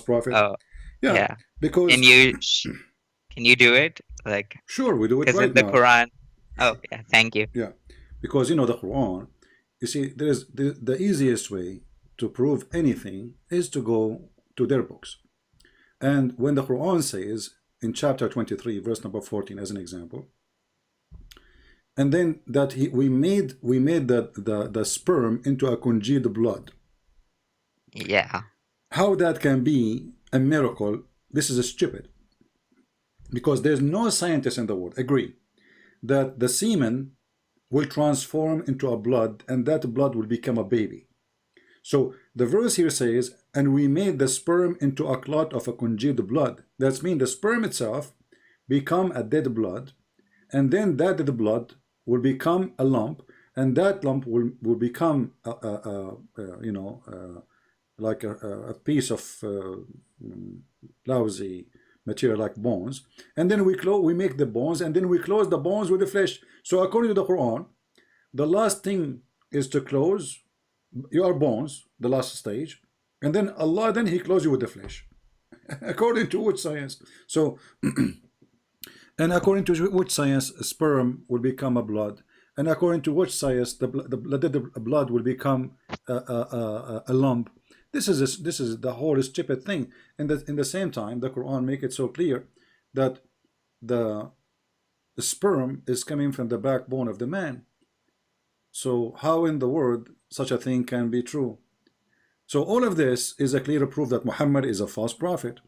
prophet. Oh, Yeah, yeah. Can because you can you do it? Like, sure, we do it because right in the now. Quran. Oh, yeah. Thank you. Yeah, because you know the Quran. You see, there is the easiest way to prove anything is to go to their books. And when the Quran says in chapter 23, verse number 14, as an example, and then that we made the sperm into a congealed blood. Yeah. How that can be a miracle? This is stupid, because there's no scientist in the world agree that the semen will transform into a blood and that blood will become a baby. So the verse here says, and we made the sperm into a clot of a congealed blood. That means the sperm itself become a dead blood, and then that dead blood will become a lump, and that lump will become like a piece of lousy material like bones, and then we make the bones, and then we close the bones with the flesh. So according to the Quran, the last thing is to close your bones, the last stage, and then Allah, then He closes you with the flesh. According to which science? So, and according to which science, sperm will become a blood, and according to which science, the blood will become a lump. This is the whole stupid thing. And that in the same time, the Quran make it so clear that the sperm is coming from the backbone of the man. So how in the world such a thing can be true? So all of this is a clear proof that Muhammad is a false prophet.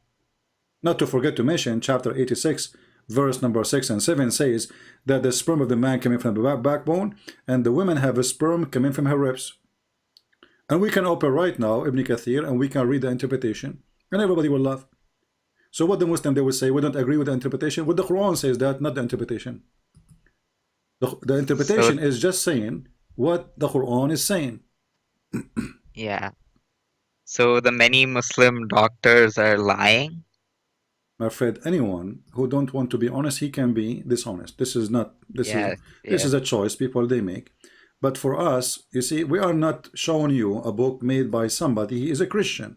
Not to forget to mention chapter 86 verse number 6 and 7 says that the sperm of the man coming from the backbone, and the women have a sperm coming from her ribs. And we can open right now Ibn Kathir and we can read the interpretation, and everybody will laugh. So what the Muslim, they will say, we don't agree with the interpretation. What the Quran says, that not the interpretation. The So, interpretation is just saying what the Quran is saying. yeah. So the many Muslim doctors are lying. I'm afraid anyone who don't want to be honest, he can be dishonest. This is not, Yeah. this Yeah. is a choice people they make. But for us, you see, we are not showing you a book made by somebody. He is a Christian.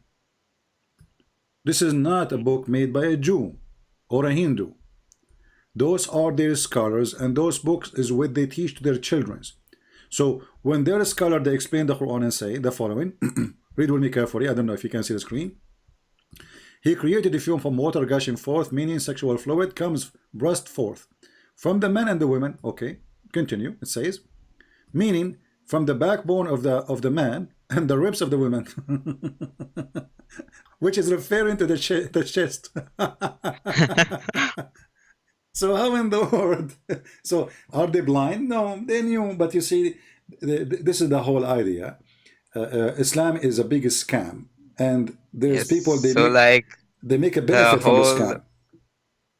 This is not a book made by a Jew or a Hindu. Those are their scholars, and those books is what they teach to their children. So when their scholar, they explain the Quran and say the following. Read with me carefully. I don't know if you can see the screen. He created the fume from water gushing forth, meaning sexual fluid comes burst forth from the men and the women. Okay, continue. It says, meaning from the backbone of the man and the ribs of the women, which is referring to the chest. So how in the world? So are they blind? No, they knew. But you see, this is the whole idea. Islam is a big scam, and there's Yes. people So like they make a the benefit from the whole scam.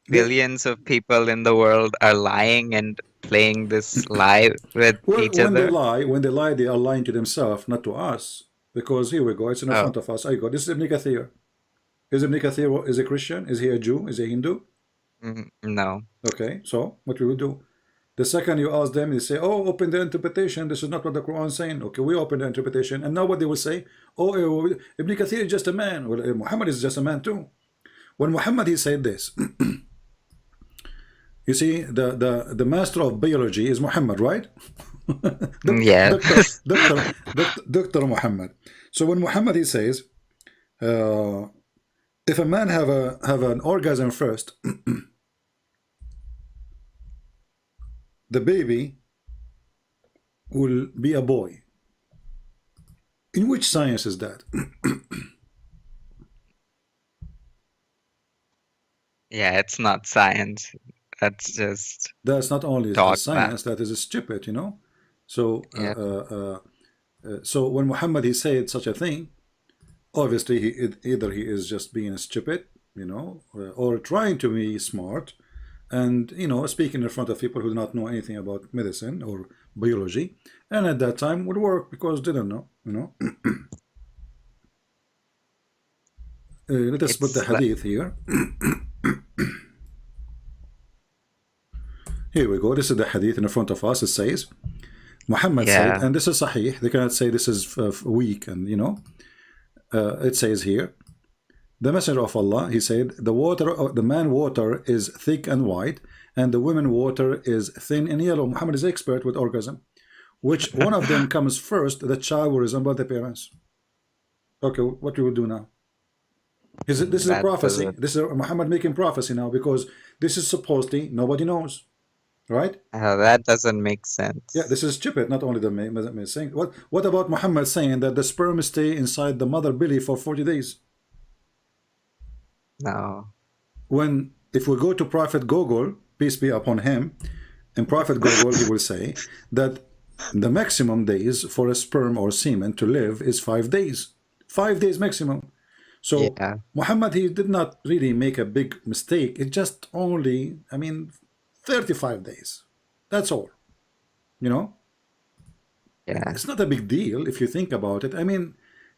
billions of people in the world are lying and playing this lie with Well, each other. when they lie, they are lying to themselves, not to us. Because here we go, it's in Oh, front of us. I go. This is Ibn Kathir. Is Ibn Kathir is a Christian? Is he a Jew? Is he Hindu? no. Okay, so what we will do? The second you ask them, they say, "Oh, open the interpretation. This is not what the Quran is saying." Okay, we open the interpretation, and now what they will say? "Oh, Ibn Kathir is just a man. Well, Muhammad is just a man too." When Muhammad he said this, you see, the master of biology is Muhammad, right? Yeah. Doctor Muhammad. So when Muhammad he says, if a man have an orgasm first, the baby will be a boy. In which science is that? Yeah, it's not science. That's just That's not only a dogma. science, that is stupid, you know. So Yeah. so when Muhammad he said such a thing, obviously either he is just being stupid, you know, or trying to be smart, and you know, speaking in front of people who do not know anything about medicine or biology, and at that time would work because they don't know, you know. Let us put the It's like, hadith here. Here we go. This is the hadith in front of us. It says, Muhammad said, yeah. and this is sahih. They cannot say this is weak, and you know, it says here the Messenger of Allah, he said, the man water is thick and white, and the women water is thin and yellow. Muhammad is expert with orgasm. Which one of them comes first, the child will resemble the parents. Okay, what we will do now? This is a prophecy. This is Muhammad making prophecy now, because this is supposedly nobody knows, right? That doesn't make sense. Yeah, this is stupid. Not only the saying. What about Muhammad saying that the sperm stay inside the mother belly for 40 days? No. When if we go to Prophet Google, peace be upon him, in Prophet Google he will say that the maximum days for a sperm or semen to live is 5 days. 5 days maximum. So Yeah. Muhammad, he did not really make a big mistake. It just only, I mean, 35 days. That's all. You know? Yeah. It's not a big deal if you think about it. I mean,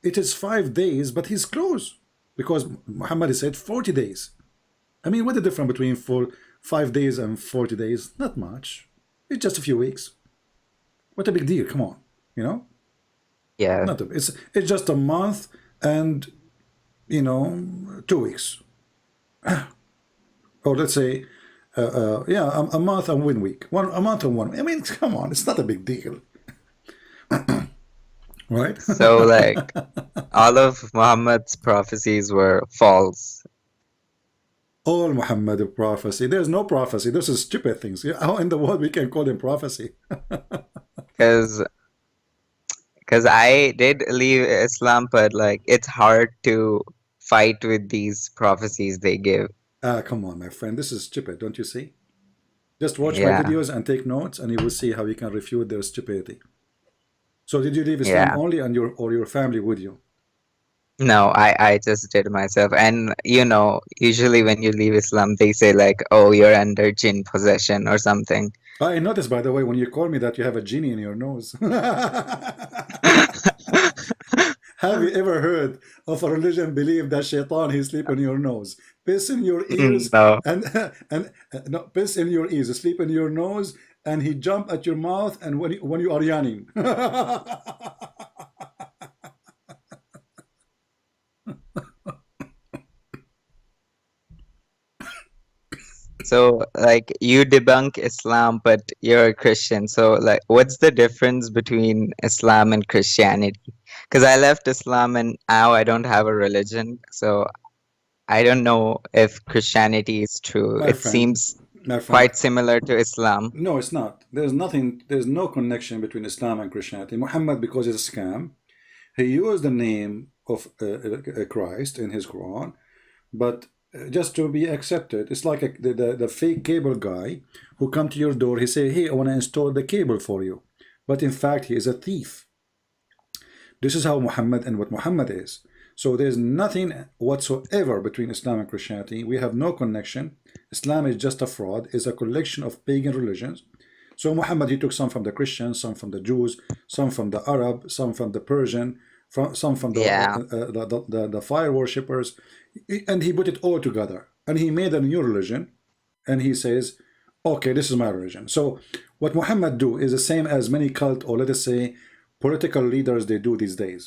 it is 5 days, but he's close. Because Muhammad said 40 days. I mean, what's the difference between 5 days and 40 days? Not much. It's just a few weeks. What a big deal, come on, you know? Yeah. It's just a month and, you know, 2 weeks. Or let's say, yeah, a month and 1 week. A month and one. I mean, come on, it's not a big deal. Right? So, like, all of Muhammad's prophecies were false. All Muhammad prophecy. There's no prophecy. This is stupid things. How in the world we can call them prophecy? Because I did leave Islam, but like it's hard to fight with these prophecies they give. Come on, my friend. This is stupid, don't you see? Just watch Yeah. my videos and take notes, and you will see how you can refute their stupidity. So did you leave Islam Yeah. only, and your family with you? No, I just did myself. And you know, usually when you leave Islam, they say like, oh, you're under jinn possession or something. I noticed, by the way, when you call me that you have a genie in your nose. Have you ever heard of a religion believe that shaitan he sleep in your nose, piss in your ears, No. and no, piss in your ears, sleep in your nose, and he jump at your mouth, and when you are yawning. So like you debunk Islam, but you're a Christian. So like, what's the difference between Islam and Christianity? Because I left Islam and now I don't have a religion. So I don't know if Christianity is true. My It friend, seems my friend. quite similar to Islam. No, it's not. There's nothing. There's no connection between Islam and Christianity. Muhammad, because it's a scam, he used the name of Christ in his Quran, but just to be accepted. It's like the fake cable guy who come to your door. He say, "Hey, I want to install the cable for you," but in fact, he is a thief. This is how Muhammad and what Muhammad is. So there's nothing whatsoever between Islam and Christianity. We have no connection. Islam is just a fraud. It's a collection of pagan religions. So Muhammad, he took some from the Christians, some from the Jews, some from the Arab, some from the Persian, some from Yeah. the fire worshippers, and he put it all together. And he made a new religion, and he says, okay, this is my religion. So what Muhammad do is the same as many cult, or let us say political leaders, they do these days.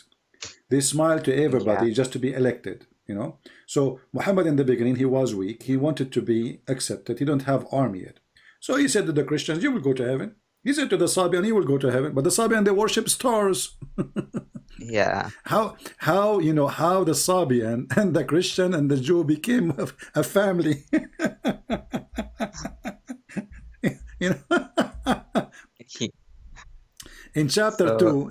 They smile to everybody just to be elected, you know. So Muhammad in the beginning, he was weak. He wanted to be accepted. He don't have army yet. So he said to the Christians, you will go to heaven. He said to the Sabian, you will go to heaven. But the Sabian, they worship stars. Yeah. How you know how the Sabian and the Christian and the Jew became a family? You know. In chapter So,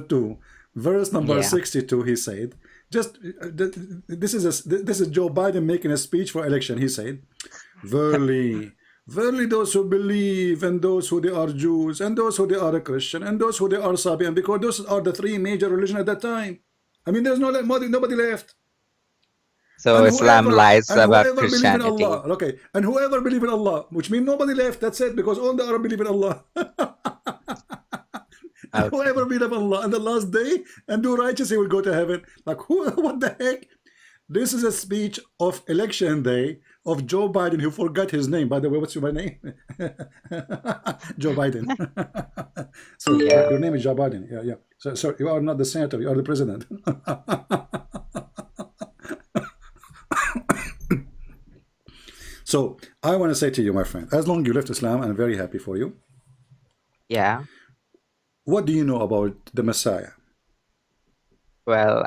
2, verse number yeah. 62, he said, this is Joe Biden making a speech for election. He said, verily, verily those who believe, and those who they are Jews, and those who they are a Christian, and those who they are Sabian, because those are the three major religions at that time. I mean, there's nobody left. So Islam lies about Whoever believe in Christianity. Allah, okay, and whoever believe in Allah, which means nobody left. That's it, because all the Arab believe in Allah. And Okay. whoever believe in Allah on the last day and do righteous, he will go to heaven. Like who? What the heck? This is a speech of election day of Joe Biden, who forgot his name. By the way, what's your name? Joe Biden. So Yeah. your name is Joe Biden. Yeah, yeah. So you are not the senator. You are the president. So I want to say to you, my friend, as long as you left Islam, I'm very happy for you. Yeah. What do you know about the Messiah? Well,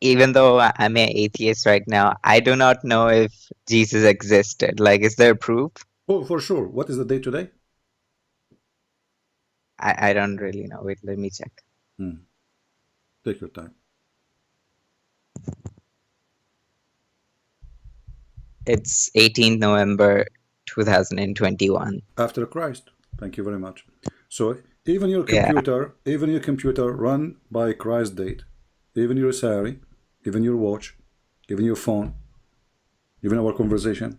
even though I'm an atheist right now, I do not know if Jesus existed. Like, is there proof? Oh, for sure. What is the date today? I don't really know. Wait, let me check. Take your time. It's 18th November 2021. After Christ. Thank you very much. So even your Yeah. computer run by Christ date, even your Sari, even your watch, even your phone, even our conversation,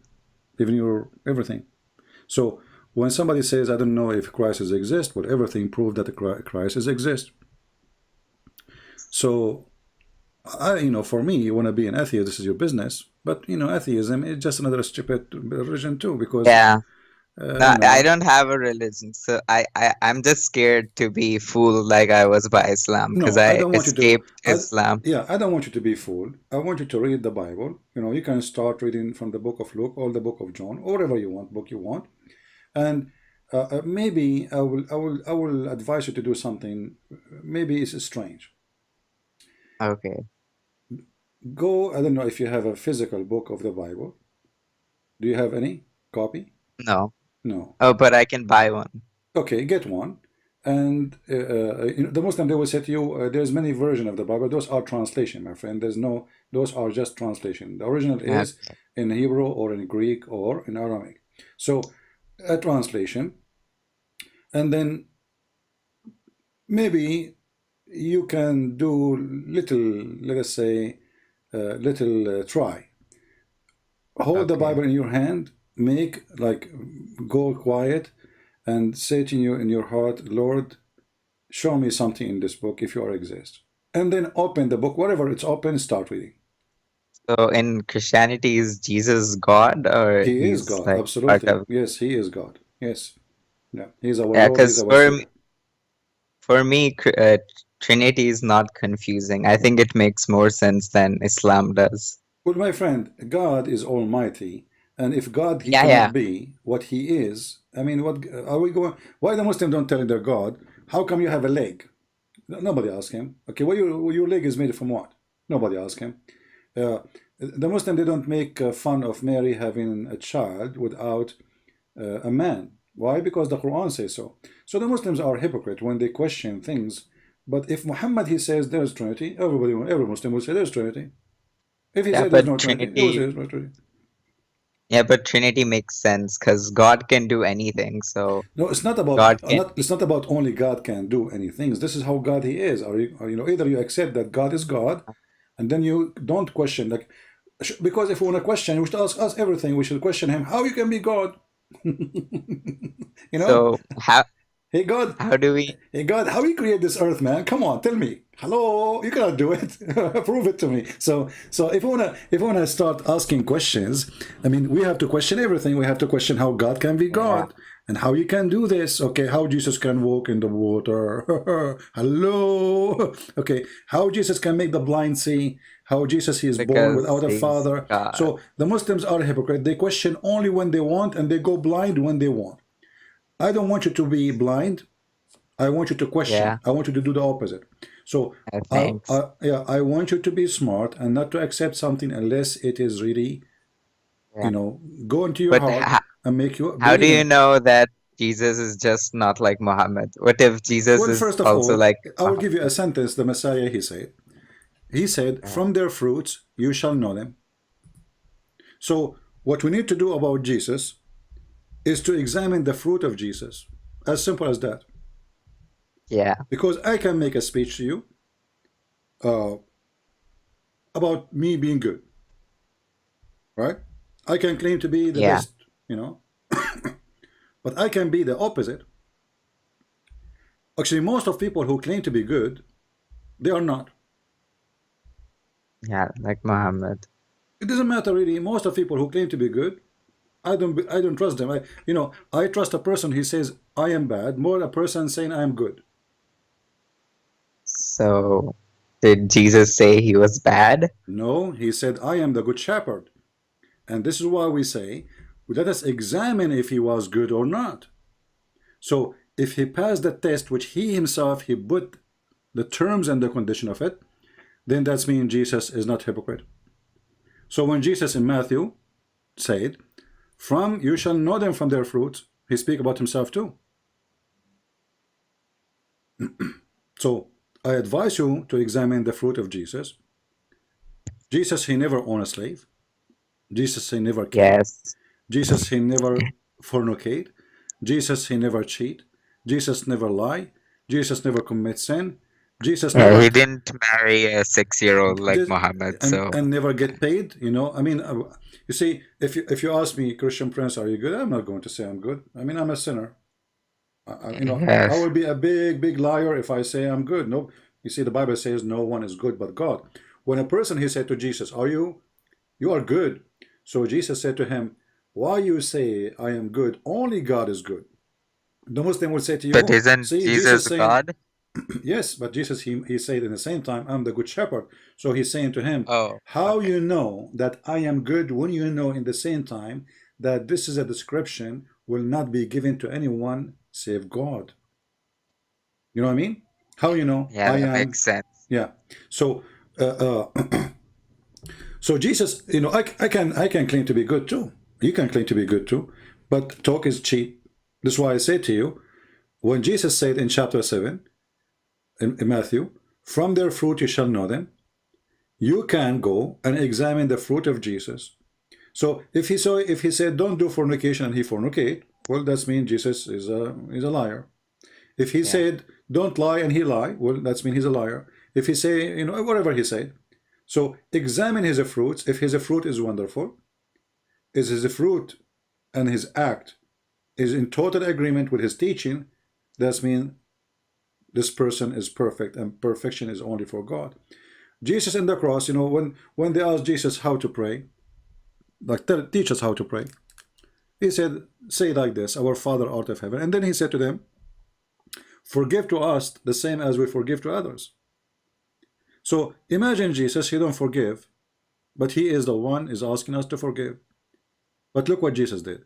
even your everything. So when somebody says, I don't know if crises exist, well, everything proved that the crisis exists. So for me, you want to be an atheist, this is your business. But atheism is just another stupid religion too, because Yeah. No, I you don't have a religion, so I'm just scared to be fooled like I was by Islam because no, I I don't want you to. escaped Islam. I don't want you to be fooled. I want you to read the Bible. You can start reading from the book of Luke or the book of John, or whatever book you want, and maybe I will advise you to do something. Maybe it's strange. Okay. Go. I don't know if you have a physical book of the Bible. Do you have any copy? No. No. Oh, but I can buy one. Okay, get one. And the Muslim, they will say to you, there's many versions of the Bible. Those are translation, my friend. Those are just translation. The original is Okay. in Hebrew or in Greek or in Aramaic. So a translation, and then maybe you can do little, let us say, little try. Hold the Okay. Bible in your hand, go quiet, and say to you in your heart, Lord, show me something in this book if you are exist. And then open the book, wherever it's open, start reading. So in Christianity, is Jesus God or He is he's God, like part absolutely. of? Yes, he is God. Yes. Yeah. He's our Yeah, Lord, he's because our Savior. for me, Trinity is not confusing. I think it makes more sense than Islam does. Well, my friend, God is almighty. And if God, he Yeah, yeah. cannot be what he is, I mean, what are we going? Why the Muslims don't tell their God, how come you have a leg? Nobody ask him. Okay, your leg is made from what? Nobody ask him. The Muslim, they don't make fun of Mary having a child without a man. Why? Because the Quran says so. So the Muslims are hypocrite when they question things. But if Muhammad, he says there's Trinity, every Muslim will say there's Trinity. If he Yeah, said there's but no Trinity, they will say there's no Trinity. Trinity makes sense because God can do anything. So No, it's not about God can not. It's not about only God can do anything. This is how God he is. Either you accept that God is God, and then you don't question because if we want to question, we should ask everything. We should question him. How you can be God? you know, So hey God, how do we? hey God, how you create this earth, man? Come on, tell me. Hello, you cannot do it. Prove it to me. So if we wanna start asking questions, I mean, we have to question everything. We have to question how God can be Yeah, God and how you can do this. Okay, how Jesus can walk in the water. Hello. Okay, how Jesus can make the blind see. How Jesus he is born because without a he's father. God. So the Muslims are hypocrite. They question only when they want and they go blind when they want. I don't want you to be blind. I want you to question. Yeah, I want you to do the opposite. So thanks. I want you to be smart and not to accept something unless it is really, Yeah, go into your but heart and make you how do believe in you it. know that Jesus is just not like Muhammad? What if Jesus Well, is first of also all, like I will give you a Muhammad? sentence the Messiah he said, Yeah. from their fruits you shall know them. So what we need to do about Jesus is to examine the fruit of Jesus. As simple as that. Yeah, Because I can make a speech to you uh, about me being good, right? I can claim to be the yeah, best, but I can be the opposite. Actually, most of people who claim to be good, they are not. yeah, like Muhammad. It doesn't matter really. Most of people who claim to be good, I don't trust them. I trust a person who says I am bad more than a person saying I am good. So, did Jesus say he was bad? No, he said I am the good shepherd. And this is why we say let us examine if he was good or not. So if he passed the test, which he himself, he put the terms and the condition of it, then that's mean Jesus is not hypocrite. So when Jesus in Matthew said, from you shall know them from their fruits, he speak about himself too. So I advise you to examine the fruit of Jesus. Jesus, he never owned a slave. Jesus, he never killed. Yes. Jesus, he never fornicate. Jesus, he never cheat. Jesus never lie. Jesus never commit sin. Jesus Yeah, never he didn't marry a 6-year-old like did, Muhammad, so and never get paid. You know, I mean, you see, if you ask me, Christian Prince, are you good? I'm not going to say I'm good. I mean, I'm a sinner. You know, I yes. will be a big liar if I say I'm good. No, you see, the Bible says no one is good but God. When a person, he said to Jesus, "Are you? You are good." So Jesus said to him, "Why you say I am good? Only God is good." The Muslim will say to But you, isn't "See, Jesus Jesus saying." God? Yes, but Jesus, he said in the same time, I'm the good shepherd. So he's saying to him, Oh, how okay. you know that I am good when you know in the same time that this is a description will not be given to anyone save God. You know what I mean? How you know Yeah, I that am, makes sense. yeah. So so Jesus, you know, I can claim to be good too. You can claim to be good too, but talk is cheap. This is why I say to you, when Jesus said in chapter 7 in Matthew, from their fruit you shall know them. You can go and examine the fruit of Jesus. So if he said don't do fornication and he fornicate, well, that means Jesus is a liar. If he Yeah. said don't lie and he lie, well, that means he's a liar. If he say, you know, whatever he said, so examine his fruits. If his fruit is wonderful, is his fruit and his act is in total agreement with his teaching, that means this person is perfect, and perfection is only for God. Jesus in the cross, you know, when they asked Jesus how to pray, like teach us how to pray, he said, say like this, our Father art of heaven. And then he said to them, forgive to us the same as we forgive to others. So imagine Jesus, he don't forgive, but he is the one is asking us to forgive. But look what Jesus did.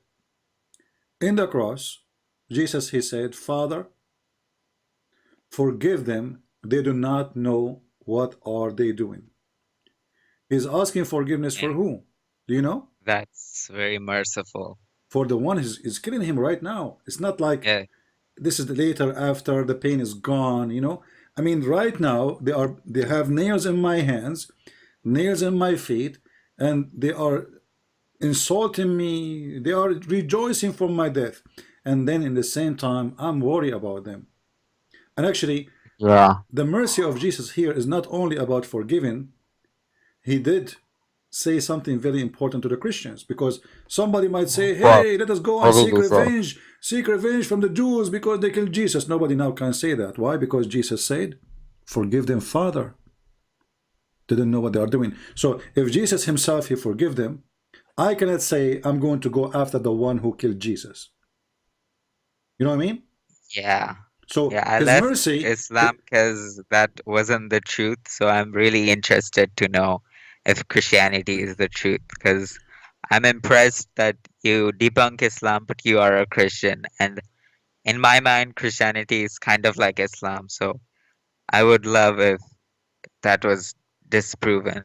In the cross, Jesus, he said, Father, forgive them, they do not know what are they doing. He's asking forgiveness Yeah. for who? Do you know? That's very merciful. For the one is killing him right now. It's not like Yeah. this is later after the pain is gone, you know. I mean, right now they have nails in my hands, nails in my feet, and they are insulting me. They are rejoicing for my death, and then in the same time I'm worried about them. And actually, Yeah. the mercy of Jesus here is not only about forgiving. He did say something very important to the Christians, because somebody might say, What? hey, let us go and What did he say? seek revenge from the Jews because they killed Jesus. Nobody now can say that. Why? Because Jesus said, forgive them, Father. They didn't know what they are doing. So if Jesus himself, he forgive them, I cannot say I'm going to go after the one who killed Jesus. You know what I mean? Yeah. So Yeah, I his left mercy, Islam because that wasn't the truth. So I'm really interested to know if Christianity is the truth because I'm impressed that you debunk Islam, but you are a Christian. And in my mind, Christianity is kind of like Islam. So I would love if that was disproven.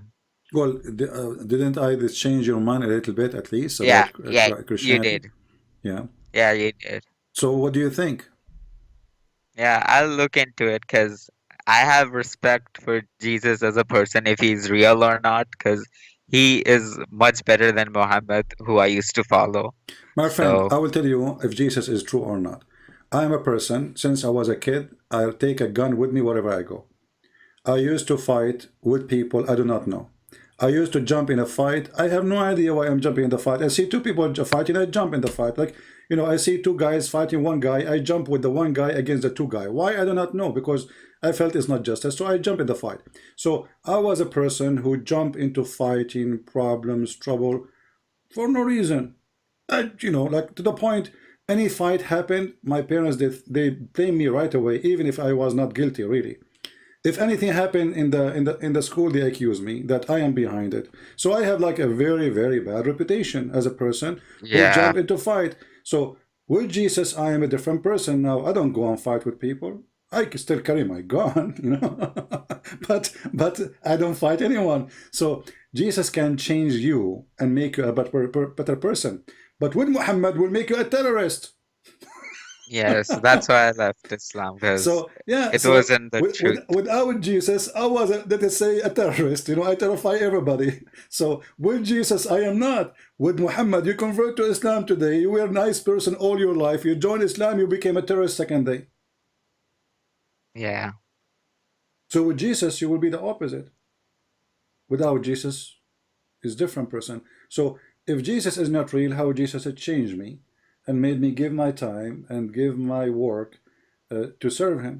well, didn't I change your mind a little bit at least Yeah, about yeah, you Christianity? did. Yeah. Yeah, you did. So what do you think? Yeah, I'll look into it because I have respect for Jesus as a person if he's real or not, because he is much better than Muhammad, who I used to follow. My friend, So, I will tell you if Jesus is true or not. I am a person, since I was a kid, I take a gun with me wherever I go. I used to fight with people I do not know. I used to jump in a fight. I have no idea why I'm jumping in the fight. I see two people fighting, I jump in the fight. Like, you know, I see two guys fighting one guy, I jump with the one guy against the two guy. Why? I do not know, because I felt it's not justice, so I jump in the fight. So I was a person who jumped into fighting, problems, trouble, for no reason. You know, like to the point, any fight happened, my parents, they blame me right away, even if I was not guilty, really. If anything happened in the school, they accuse me that I am behind it. So I have like a very, very bad reputation as a person who Yeah. jump into fight. So with Jesus, I am a different person now. I don't go and fight with people. I can still carry my gun, you know, but I don't fight anyone. So Jesus can change you and make you a better person. But with Muhammad, will make you a terrorist. Yes, that's why I left Islam, because So yeah, it so wasn't the truth. without Jesus, I was let us say a terrorist. You know, I terrify everybody. So with Jesus, I am not. With Muhammad, you convert to Islam today. You were a nice person all your life. You joined Islam, you became a terrorist second day. Yeah. So with Jesus, you will be the opposite. Without Jesus, is different person. So if Jesus is not real, how Jesus had changed me and made me give my time and give my work to serve him,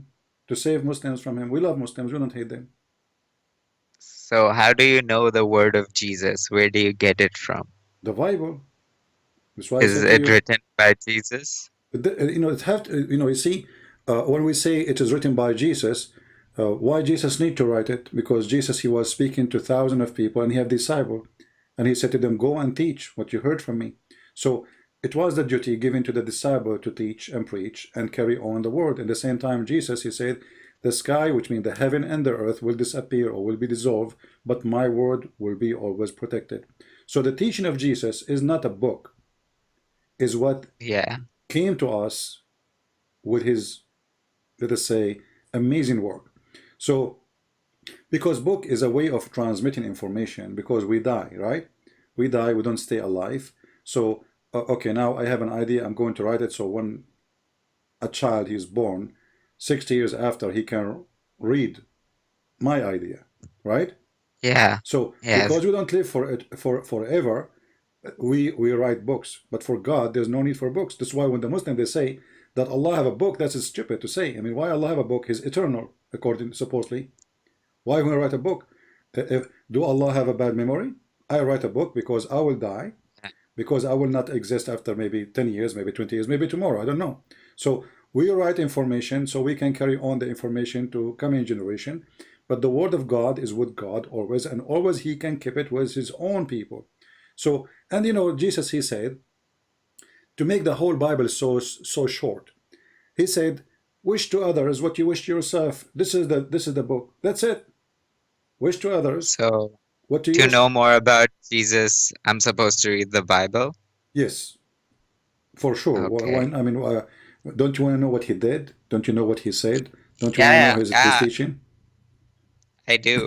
to save Muslims from him. We love Muslims, we don't hate them. So how do you know the word of Jesus? Where do you get it from? The Bible. That's why I Is said to it you, written by Jesus? you know, it have to, you know, you see, when we say it is written by Jesus, why Jesus need to write it? Because Jesus, he was speaking to thousands of people and he had disciples, and he said to them, go and teach what you heard from me. So it was the duty given to the disciple to teach and preach and carry on the word. At the same time, Jesus, he said, the sky, which means the heaven and the earth, will disappear or will be dissolved, but my word will be always protected. So the teaching of Jesus is not a book, is what Yeah. came to us with his, let us say, amazing work. So because book is a way of transmitting information, because we die, right? We die, we don't stay alive. So okay, now I have an idea, I'm going to write it. So when a child is born 60 years after, he can read my idea, right? Yeah. So Yes. because we don't live for it for forever, we write books. But for God, there's no need for books. That's why when the Muslim, they say that Allah have a book, that's stupid to say. I mean, why Allah have a book? Is eternal, according supposedly. Why when I write a book? Do Allah have a bad memory? I write a book because I will die, because I will not exist after maybe 10 years, maybe 20 years, maybe tomorrow, I don't know. So we write information so we can carry on the information to coming generation. But the word of God is with God always, and always he can keep it with his own people. So, and you know, Jesus, he said, to make the whole Bible so short, he said, wish to others what you wish to yourself. This is the book. That's it. Wish to others So what do you to wish. know more about Jesus, I'm supposed to read the Bible? Yes, for sure. Why, Okay. I mean, don't you want to know what he did? Don't you know what he said? Don't you want to know Yeah, his teaching? I do.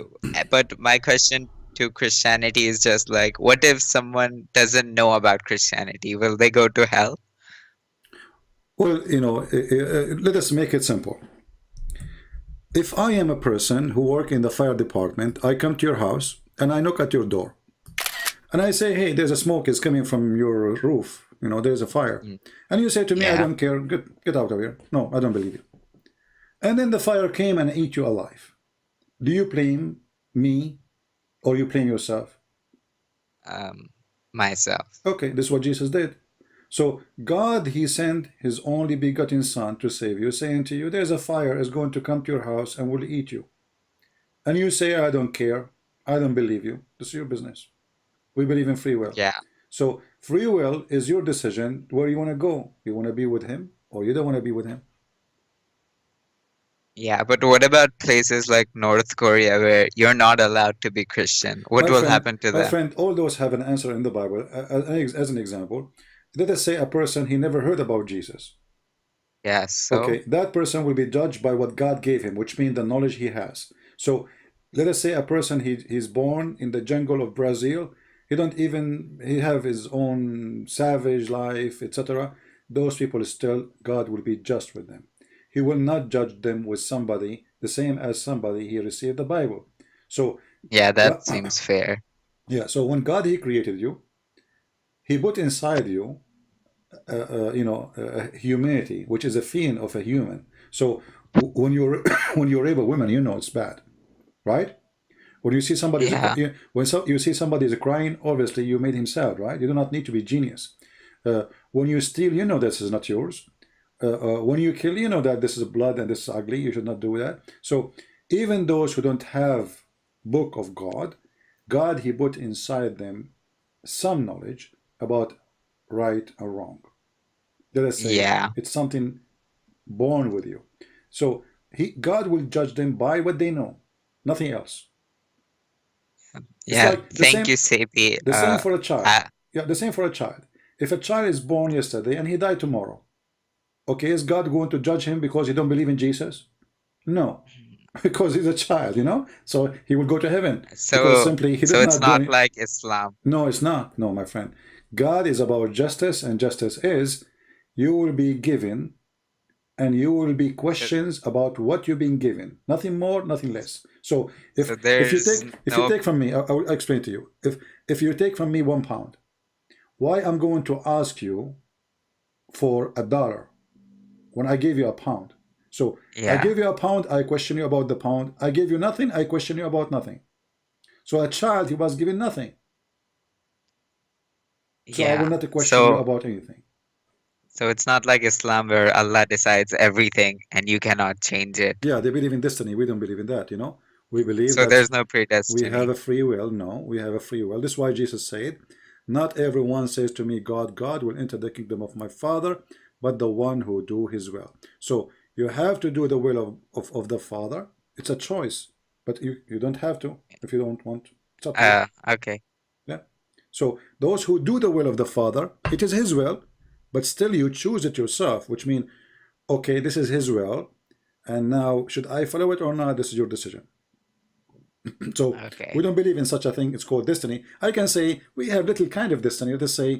But my question to Christianity is just like, what if someone doesn't know about Christianity? Will they go to hell? Well, you know, let us make it simple. If I am a person who work in the fire department, I come to your house and I knock at your door and I say, hey, there's a smoke is coming from your roof. You know, there's a fire. Mm. And you say to me, I Yeah. don't care. Get out of here. No, I don't believe you. And then the fire came and ate you alive. Do you blame me or you blame yourself? Myself. Okay, this is what Jesus did. So God, he sent his only begotten son to save you, saying to you, there's a fire is going to come to your house and will eat you. And you say, I don't care. I don't believe you. This is your business. We believe in free will. Yeah. So free will is your decision where you want to go. You want to be with him or you don't want to be with him. Yeah, but what about places like North Korea where you're not allowed to be Christian? What will happen to My them? friend, all those have an answer in the Bible. As an example, let us say a person, he never heard about Jesus. Yes, so Okay, that person will be judged by what God gave him, which means the knowledge he has. So let us say a person, he's born in the jungle of Brazil. He have his own savage life, etc. Those people still, God will be just with them. He will not judge them with somebody the same as somebody he received the Bible. So yeah, God, that seems fair. yeah. So when God he created you, he put inside you humanity, which is a fiend of a human. So when you're when you rape a woman, you know it's bad, right? When you see somebody, Yeah. you see somebody is crying, obviously you made him sad, right? You do not need to be genius. When you steal, you know this is not yours. When you kill, you know that this is blood and this is ugly. You should not do that. So even those who don't have book of God, God, he put inside them some knowledge about right or wrong. Let us say Yeah. it's something born with you. So God will judge them by what they know, nothing else. It's Yeah. like Thank you, Sebi. the same for a child. I, Yeah, the same for a child. If a child is born yesterday and he died tomorrow, okay, is God going to judge him because he don't believe in Jesus? No, because he's a child, you know. So he will go to heaven because so simply he so did it's not do not any. like Islam. No, it's not. No, my friend. God is about justice, and justice is you will be given and you will be So, questions about what you've been given. Nothing more, nothing less. So so if you there's no. take from me, I'll explain to you. If you take from me £1, why I'm going to ask you for $1 when I gave you a pound? So I Yeah. give you a pound, I question you about the pound. I give you nothing, I question you about nothing. So a child, he was given nothing. So I will Yeah. not question you So about anything. so it's not like Islam where Allah decides everything and you cannot change it. Yeah, they believe in destiny. We don't believe in that, you know. We believe So that there's no we have predestiny. a free will. No, we have a free will. This is why Jesus said, not everyone says to me, God, God will enter the kingdom of my Father, but the one who do his will. So you have to do the will of the Father. It's a choice, but you don't have to if you don't want. It's up to you. Okay. Yeah. So those who do the will of the Father, it is his will, but still you choose it yourself, which means, okay, this is his will, and now should I follow it or not? This is your decision. So we Okay. don't believe in such a thing. It's called destiny. I can say we have little kind of destiny. Let's say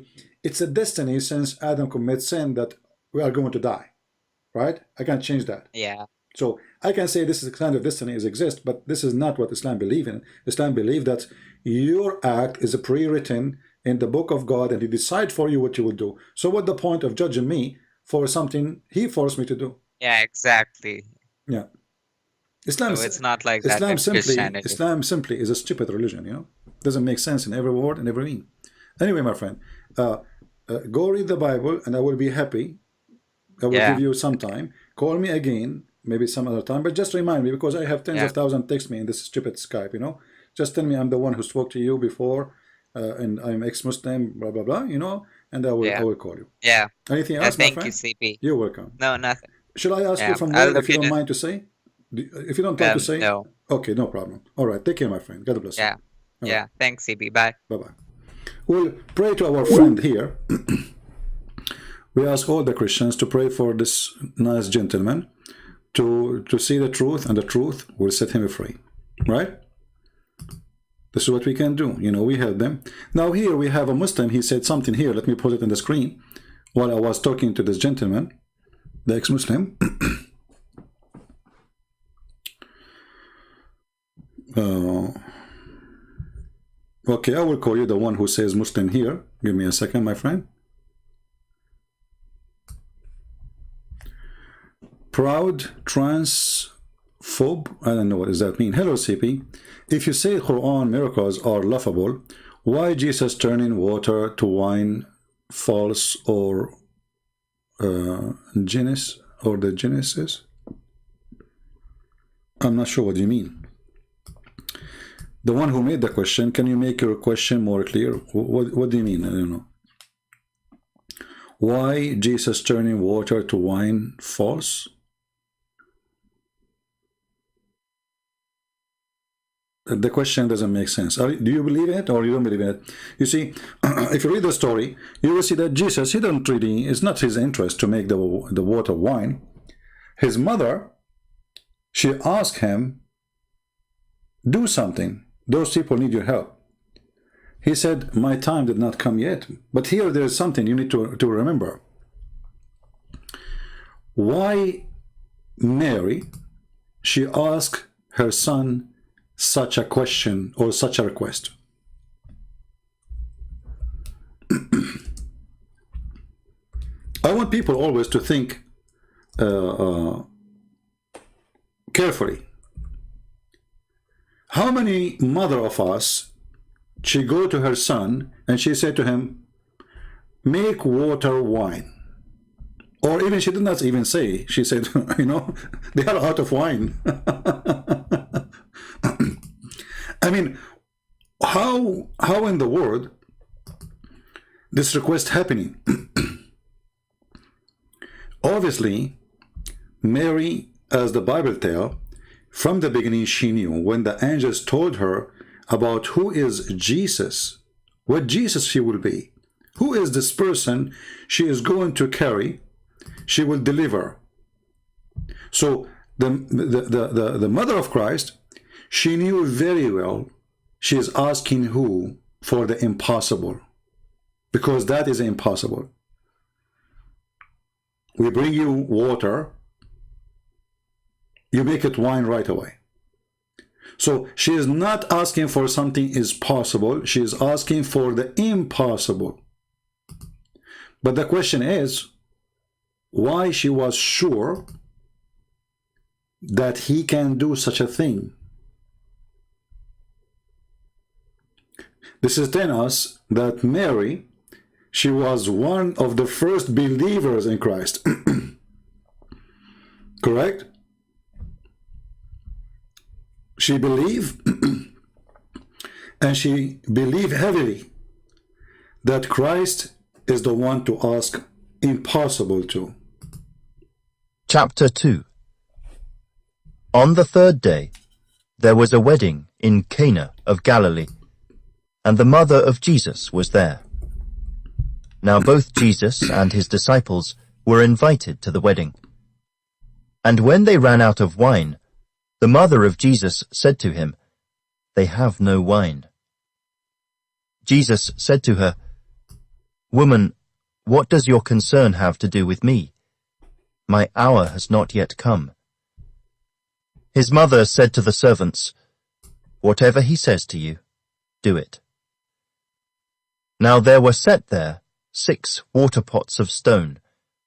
it's a destiny since Adam commits sin that we are going to die, right? I can't change that. Yeah. So I can say this is a kind of destiny is exist, but this is not what Islam believe in. Islam believe that your act is pre-written in the book of God, and he decide for you what you will do. So what the point of judging me for something he forced me to do? Yeah, exactly. Yeah. Islam, So it's not like that in Christianity. Islam simply is a stupid religion. You know, doesn't make sense in every word and every meaning. Anyway, my friend, go read the Bible, and I will be happy. I will give Yeah. you some time. Call me again, maybe some other time, but just remind me because I have tens Yeah. of thousands text me in this stupid Skype. You know, just tell me I'm the one who spoke to you before, and I'm ex-Muslim, blah blah blah. You know, and I Yeah. will call you. Yeah. Anything Yeah. else, my Thank you, friend? CP. You're welcome. No, nothing. Should I ask you Yeah. from I'll where, look if you don't into. mind to say? If you don't like to say, No. okay, no problem. All right, take care, my friend. God bless you. Yeah. All right, Yeah. Thanks, CP. Bye. bye-bye. We'll pray to our friend here. We ask all the Christians to pray for this nice gentleman to see the truth, and the truth will set him free. Right? This is what we can do. You know, we help them. Now here we have a Muslim. He said something here. Let me put it on the screen while I was talking to this gentleman, the ex-Muslim. Okay, I will call you the one who says Muslim here. Give me a second, my friend. Proud transphobe. I don't know what does that mean. Hello, CP. If you say Quran miracles are laughable, why Jesus turning water to wine false or Genesis or the Genesis? I'm not sure what you mean. The one who made the question, can you make your question more clear? What do you mean? I don't know. Why Jesus turning water to wine false? The question doesn't make sense. Do you believe in it or you don't believe in it? You see, if you read the story, you will see that Jesus, he don't really, it's not his interest to make the water wine. His mother, she asked him, do something. Those people need your help. He said, my time did not come yet. But here there is something you need to remember. Why Mary, she asked her son such a question or such a request? I want people always to think carefully. How many mother of us, she go to her son and she said to him, make water wine? Or even she did not even say, she said, you know, they are out of wine. I mean, how in the world this request happening? Obviously, Mary, as the Bible tell, from the beginning she knew when the angels told her about who is Jesus, what Jesus she will be, who is this person she is going to carry, she will deliver. So the mother of Christ, she knew very well she is asking who for the impossible, because that is impossible. We bring you water, you make it wine right away. So she is not asking for something is possible, she is asking for the impossible. But the question is, why she was sure that he can do such a thing? This is telling us that Mary, she was one of the first believers in Christ. Correct? She believed, and she believed heavily that Christ is the one to ask impossible to. Chapter 2. On the third day, there was a wedding in Cana of Galilee, and the mother of Jesus was there. Now both Jesus and his disciples were invited to the wedding. And when they ran out of wine, the mother of Jesus said to him, "They have no wine." Jesus said to her, "Woman, what does your concern have to do with me? My hour has not yet come." His mother said to the servants, "Whatever he says to you, do it." Now there were set there 6 water pots of stone,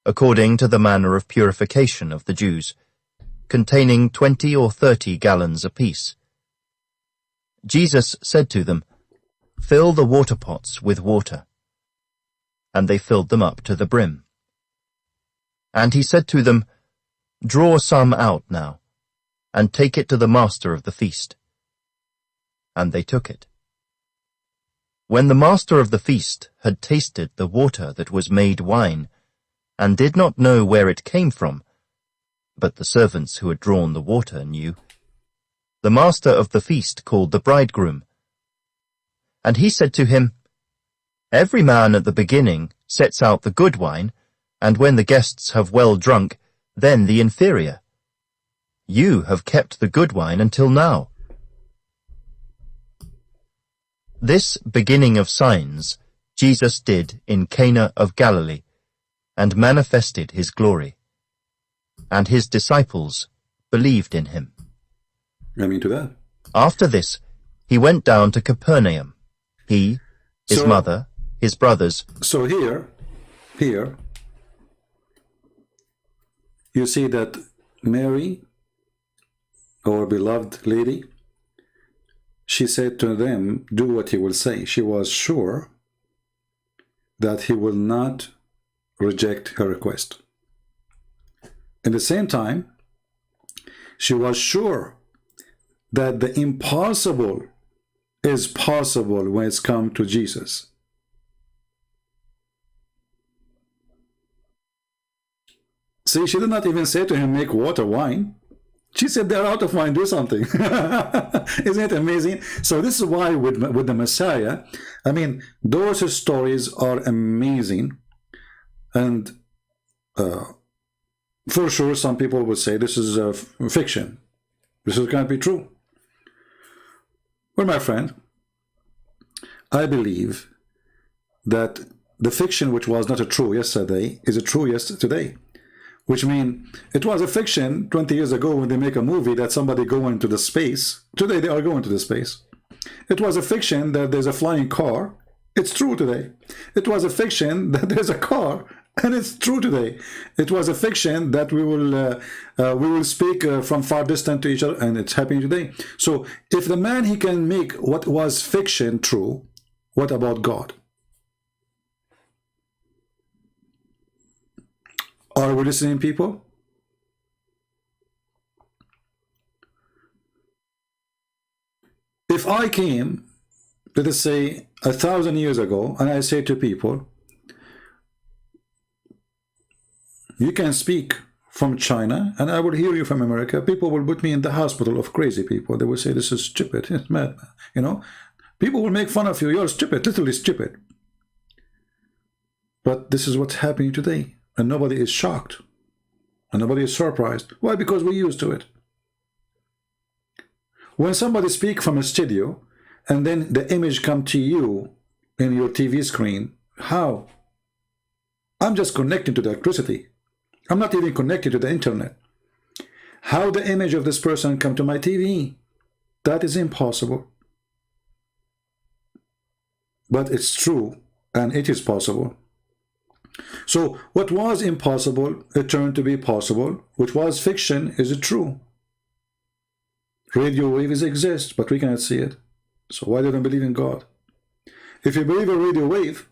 according to the manner of purification of the Jews, containing 20 or 30 gallons apiece. Jesus said to them, "Fill the water pots with water." And they filled them up to the brim. And he said to them, "Draw some out now, and take it to the master of the feast." And they took it. When the master of the feast had tasted the water that was made wine, and did not know where it came from, but the servants who had drawn the water knew, the master of the feast called the bridegroom. And he said to him, "Every man at the beginning sets out the good wine, and when the guests have well drunk, then the inferior. You have kept the good wine until now." This beginning of signs Jesus did in Cana of Galilee, and manifested his glory. And his disciples believed in him. I mean to that. After this, he went down to Capernaum, he, his mother, his brothers. So here, you see that Mary, our beloved lady, she said to them, "Do what he will say." She was sure that he will not reject her request. At the same time, she was sure that the impossible is possible when it's come to Jesus. See, she did not even say to him, "Make water wine." She said, "They're out of wine, do something." Isn't it amazing? So this is why with the Messiah, I mean, those stories are amazing. And for sure, some people would say this is fiction. This can't be true. Well, my friend, I believe that the fiction which was not a true yesterday is a true today. Which means it was a fiction 20 years ago when they make a movie that somebody go into the space. Today they are going to the space. It was a fiction that there's a flying car. It's true today. It was a fiction that there's a car, and it's true today. It was a fiction that we will speak from far distant to each other, and it's happening today. So if the man, he can make what was fiction true, what about God? Are we listening, people? If I came, let us say, 1,000 years ago, and I say to people, you can speak from China, and I will hear you from America, people will put me in the hospital of crazy people. They will say, this is stupid, it's mad, you know. People will make fun of you, you're stupid, literally stupid. But this is what's happening today, and nobody is shocked, and nobody is surprised. Why? Because we're used to it. When somebody speaks from a studio, and then the image come to you in your TV screen, how? I'm just connecting to the electricity. I'm not even connected to the internet. How the image of this person come to my TV? That is impossible. But it's true, and it is possible. So what was impossible, it turned to be possible. Which was fiction, is it true? Radio waves exist, but we cannot see it. So why do they believe in God? If you believe in radio wave,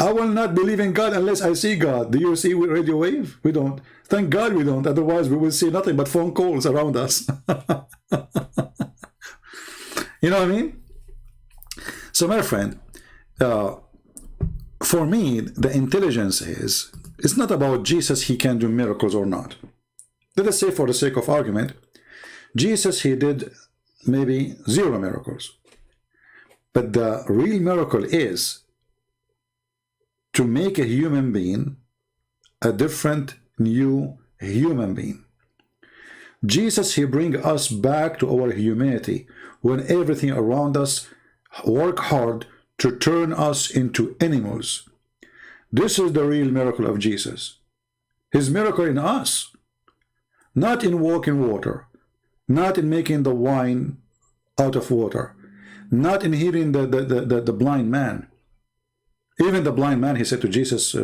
I will not believe in God unless I see God. Do you see radio wave? We don't. Thank God we don't. Otherwise we will see nothing but phone calls around us. You know what I mean? So my friend, for me, the intelligence is, it's not about Jesus, he can do miracles or not. Let us say, for the sake of argument, Jesus, he did maybe 0 miracles. But the real miracle is to make a human being a different, new human being. Jesus, he brings us back to our humanity when everything around us work hard to turn us into animals. This is the real miracle of Jesus. His miracle in us, not in walking water, not in making the wine out of water, not in healing the blind man. Even the blind man, he said to Jesus,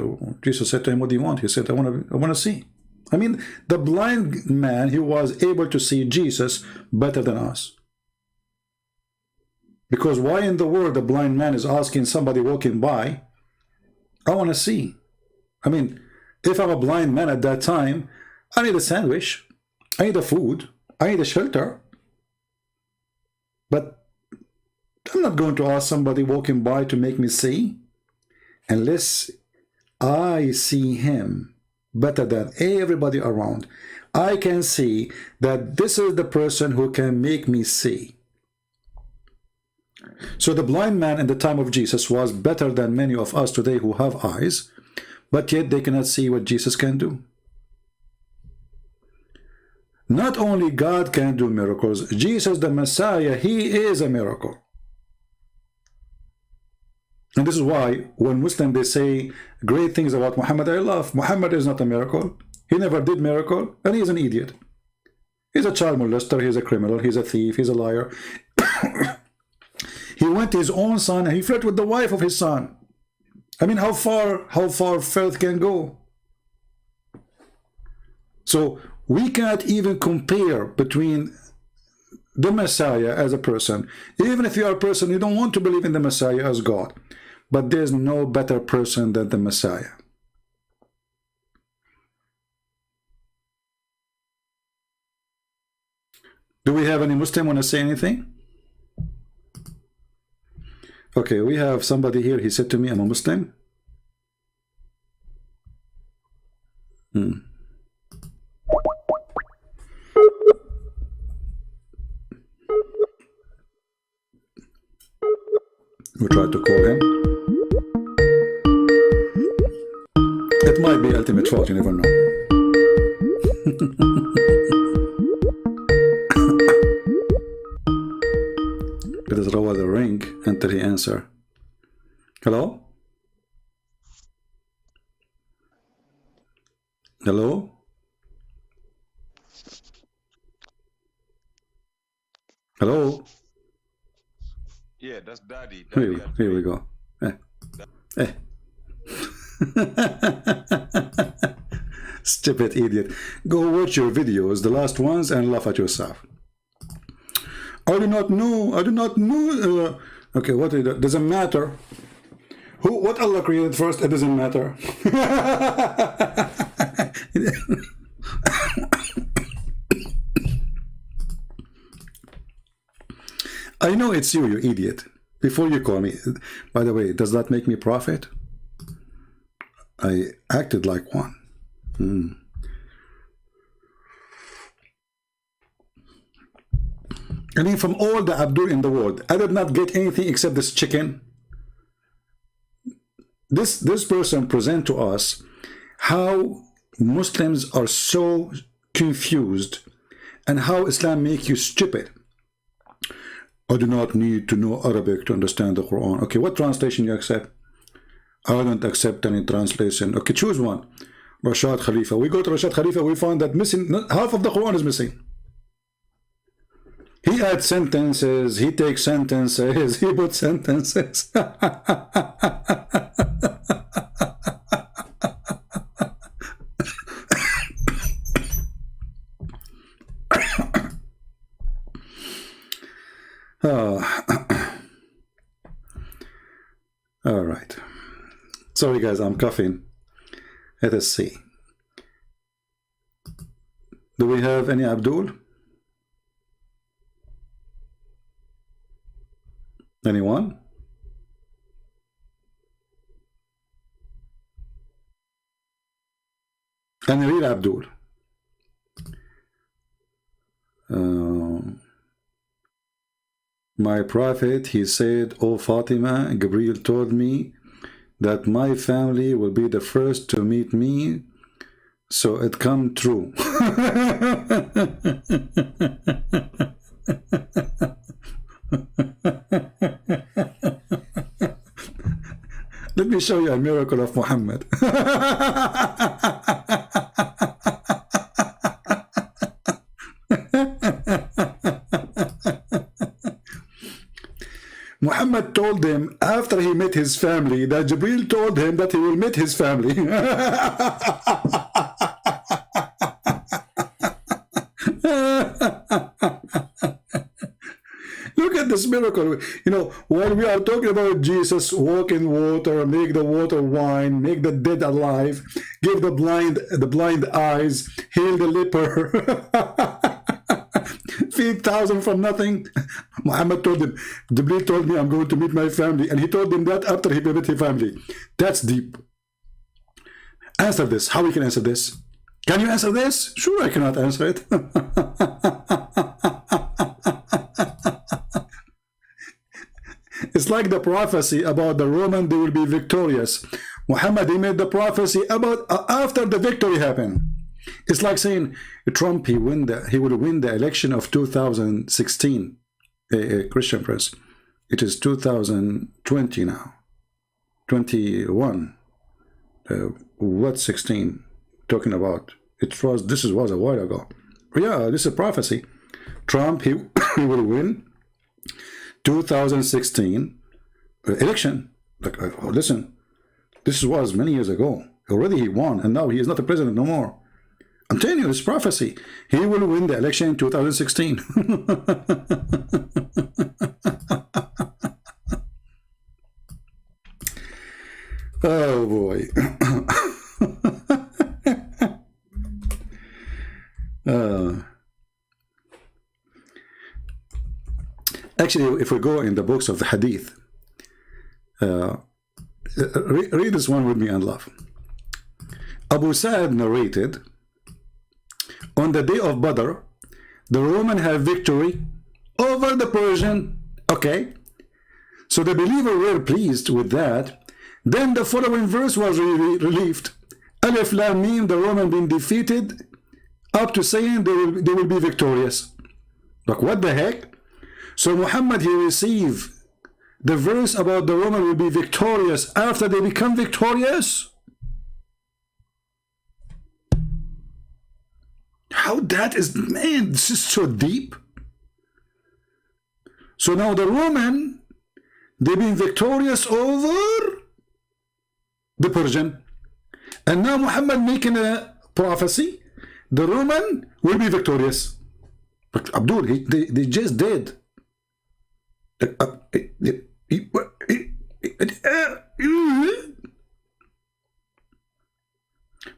Jesus said to him, what do you want? He said, I want to see. I mean, the blind man, he was able to see Jesus better than us. Because why in the world the blind man is asking somebody walking by, I want to see. I mean, if I'm a blind man at that time, I need a sandwich, I need a food, I need a shelter. But I'm not going to ask somebody walking by to make me see, unless I see him better than everybody around. I can see that this is the person who can make me see. So the blind man in the time of Jesus was better than many of us today who have eyes, but yet they cannot see what Jesus can do. Not only God can do miracles, Jesus the Messiah, he is a miracle. And this is why when Muslims, they say great things about Muhammad, I laugh. Muhammad is not a miracle. He never did miracle, and he's an idiot. He's a child molester, he's a criminal, he's a thief, he's a liar. He went to his own son and he flirted with the wife of his son. I mean, how far filth can go? So we cannot even compare between the Messiah as a person. Even if you are a person, you don't want to believe in the Messiah as God. But there's no better person than the Messiah. Do we have any Muslim want to say anything? Okay, we have somebody here. He said to me, I'm a Muslim. We tried to call him. It might be ultimate fault, you never know. Let us roll the ring until he answer. Hello? Hello? Hello? Yeah, that's Daddy. Here we go. Stupid idiot. Go watch your videos, the last ones, and laugh at yourself. I do not know. I do not know. Okay, what is that? Doesn't matter. What Allah created first, it doesn't matter. I know it's you, you idiot. Before you call me, by the way, does that make me prophet? I acted like one. I mean, from all the Abdul in the world, I did not get anything except this chicken. This person present to us how Muslims are so confused and how Islam make you stupid. I do not need to know Arabic to understand the Quran. Okay, what translation you accept? I don't accept any translation. Okay, choose one. Rashad Khalifa. We go to Rashad Khalifa, we find that missing, half of the Quran is missing. He adds sentences, he takes sentences, he puts sentences. All right. Sorry guys, I'm coughing. Let us see. Do we have any Abdul? Anyone? And read Abdul. My prophet, he said, "O Fatima, Gabriel told me that my family will be the first to meet me, so it come true." Let me show you a miracle of Muhammad. Muhammad told him after he met his family that Jibril told him that he will meet his family. Look at this miracle. You know, while we are talking about Jesus walk in water, make the water wine, make the dead alive, give the blind eyes, heal the leper, feed thousand from nothing. Muhammad told him, Jibreel told me I'm going to meet my family, and he told him that after he met his family. That's deep. Answer this. How we can answer this? Can you answer this? Sure, I cannot answer it. It's like the prophecy about the Roman, they will be victorious. Muhammad, he made the prophecy about after the victory happened. It's like saying Trump, he will win the election of 2016. Christian Prince. It is 2020 now. 21. What 16 talking about? This was a while ago. Yeah, this is a prophecy. Trump, he will win 2016 election. Like, listen, this was many years ago. Already he won, and now he is not the president no more. I'm telling you, this prophecy. He will win the election in 2016. Oh boy. Actually, if we go in the books of the Hadith, read this one with me and laugh. Abu Sa'id narrated, on the day of Badr, the Roman had victory over the Persian. Okay, so the believers were pleased with that. Then the following verse was relieved. Alif Lam Mim, the Roman being defeated, up to saying they will be victorious. Like, what the heck? So Muhammad, he received the verse about the Roman will be victorious after they become victorious? How that is, man, this is so deep. So now the Roman, they've been victorious over the Persian. And now Muhammad making a prophecy, the Roman will be victorious. But Abdul, they just did.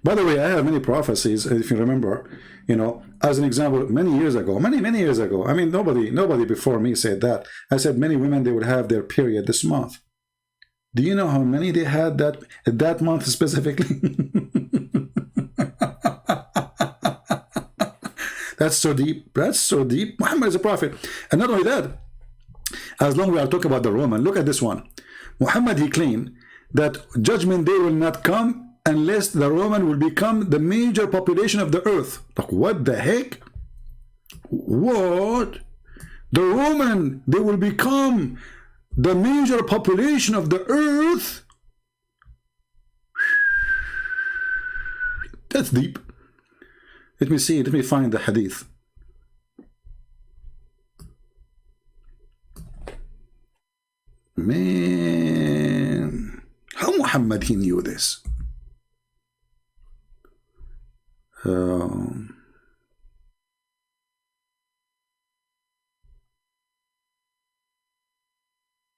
But By the way, I have many prophecies, if you remember, you know, as an example, many years ago, many years ago. I mean, nobody before me said that. I said many women, they would have their period this month. Do you know how many they had that month specifically? That's so deep. That's so deep. Muhammad is a prophet. And not only that, as long as we are talking about the Roman, look at this one. Muhammad, he claimed that judgment day will not come unless the Roman will become the major population of the earth. Like, what the heck? What? The Roman, they will become the major population of the earth? That's deep. Let me see, let me find the hadith. Man, how Muhammad he knew this?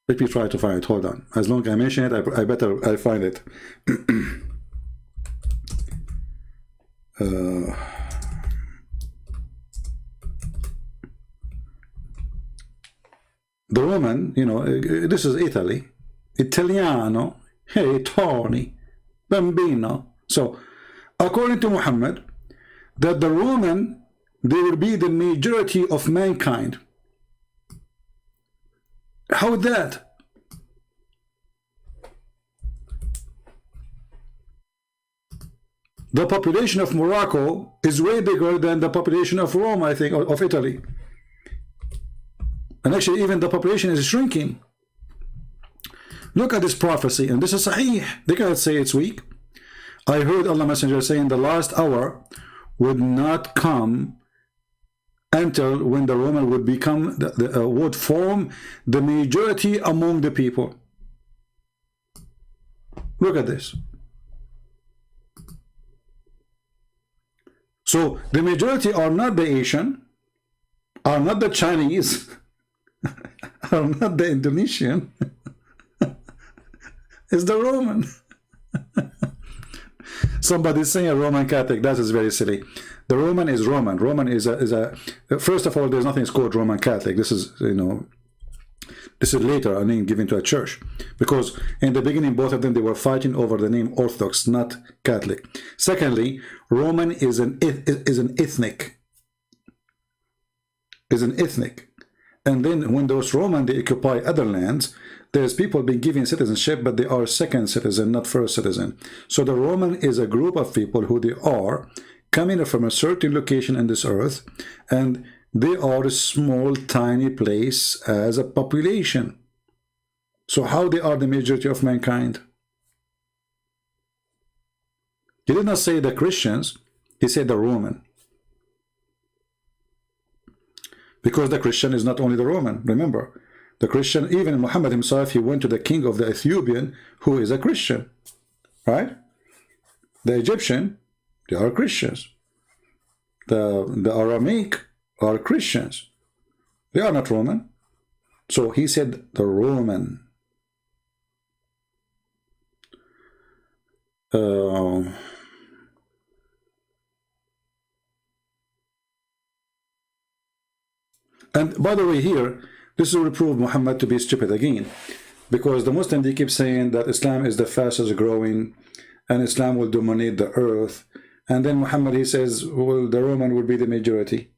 Let me try to find it. Hold on. As long as I mention it, I better I find it. The Roman, you know, this is Italy. Italiano, hey, Tony, Bambino. So, according to Muhammad, that the Roman, they will be the majority of mankind. How is that? The population of Morocco is way bigger than the population of Rome, I think, of Italy. And actually, even the population is shrinking. Look at this prophecy, and this is Sahih. They cannot say it's weak. I heard Allah Messenger saying the last hour would not come until when the Roman would become, would form the majority among the people. Look at this. So the majority are not the Asian, are not the Chinese, are not the Indonesian. It's the Roman. Somebody's saying a Roman Catholic. That is very silly. The Roman is Roman. Roman is a first of all, there's nothing called Roman Catholic. This is, you know, this is later a name given to a church, because in the beginning both of them, they were fighting over the name Orthodox, not Catholic. Secondly, Roman is an ethnic. And then when those Roman, they occupy other lands, there's people being given citizenship, but they are second citizen, not first citizen. So the Roman is a group of people who they are coming from a certain location in this earth, and they are a small, tiny place as a population. So how they are the majority of mankind? He did not say the Christians, he said the Roman. Because the Christian is not only the Roman, remember. The Christian, even Muhammad himself, he went to the king of the Ethiopian, who is a Christian, right? The Egyptian, they are Christians. The Aramaic are Christians. They are not Roman. So he said the Roman. And by the way, here, this will prove Muhammad to be stupid again, because the Muslims, they keep saying that Islam is the fastest growing and Islam will dominate the earth. And then Muhammad, he says, well, the Roman will be the majority.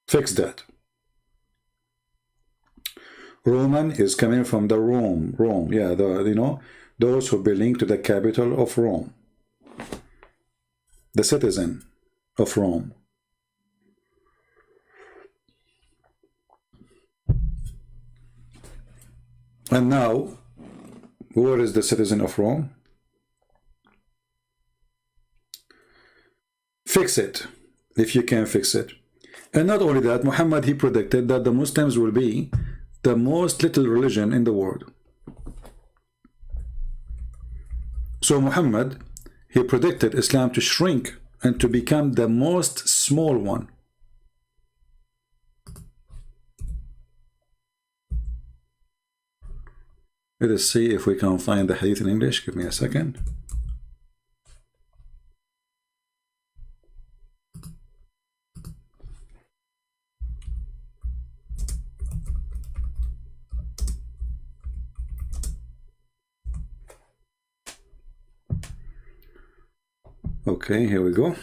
Fix that. Roman is coming from the Rome, yeah, you know, those who belong to the capital of Rome, the citizen of Rome. And now, where is the citizen of Rome? Fix it, if you can fix it. And not only that, Muhammad, he predicted that the Muslims will be the most little religion in the world. So Muhammad, he predicted Islam to shrink and to become the most small one. Let us see if we can find the hadith in English. Give me a second. Okay, here we go.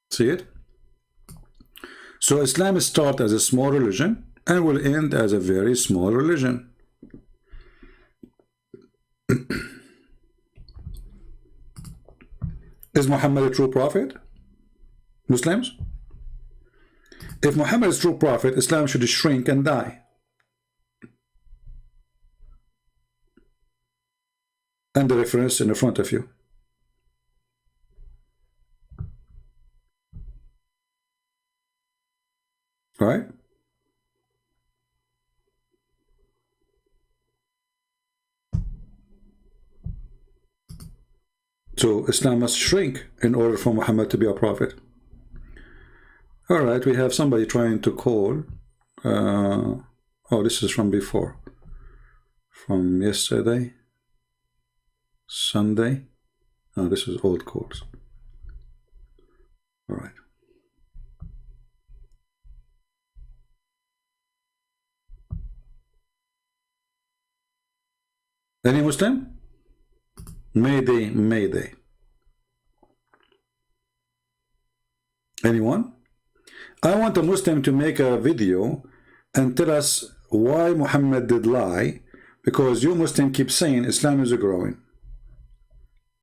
See it? So Islam starts as a small religion and will end as a very small religion. Is Muhammad a true prophet? Muslims? If Muhammad is true prophet, Islam should shrink and die. And the reference in the front of you. All right? So Islam must shrink in order for Muhammad to be a prophet. All right, we have somebody trying to call. Oh, this is from before. From yesterday. Sunday. Oh, this is old calls. All right. Any Muslim? Mayday, Mayday. Anyone? I want a Muslim to make a video and tell us why Muhammad did lie, because you Muslim keep saying Islam is growing.